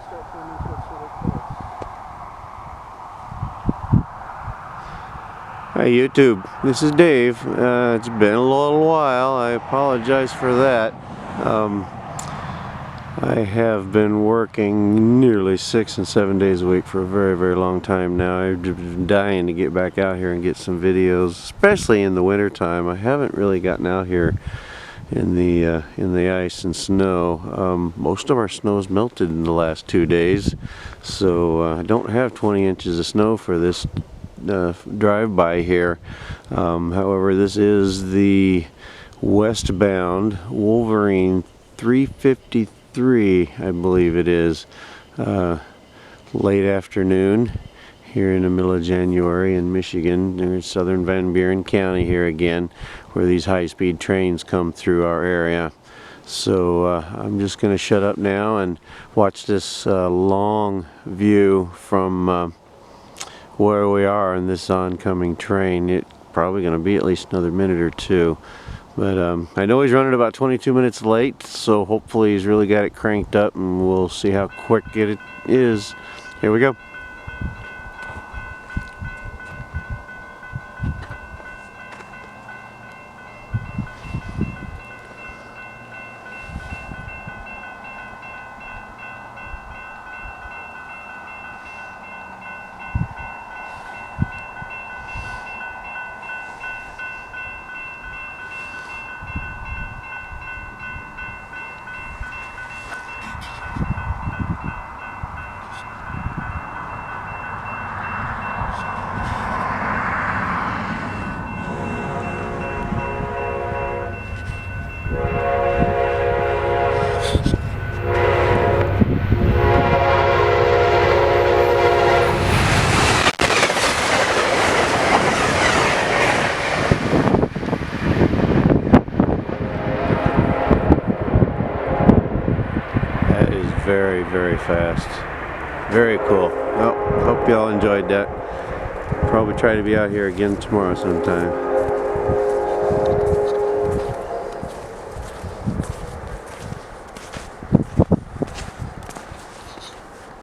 Hi YouTube, this is Dave. It's been a little while. I apologize for that. I have been working nearly 6 and 7 days a week for a very long time now. I've been dying to get back out here and get some videos, especially in the winter time. I haven't really gotten out here in the ice and snow. Most of our snow's melted in the last 2 days, so I don't have 20 inches of snow for this drive-by here. However, this is the westbound Wolverine 353, I believe it is. Late afternoon here in the middle of January in Michigan. There's southern Van Buren County here again, where these high-speed trains come through our area. So I'm just going to shut up now and watch this long view from where we are in this oncoming train. It's probably going to be at least another minute or two. But I know he's running about 22 minutes late, so hopefully he's really got it cranked up, and we'll see how quick it is. Here we go. Very fast. Very cool. Well, hope y'all enjoyed that. Probably try to be out here again tomorrow sometime.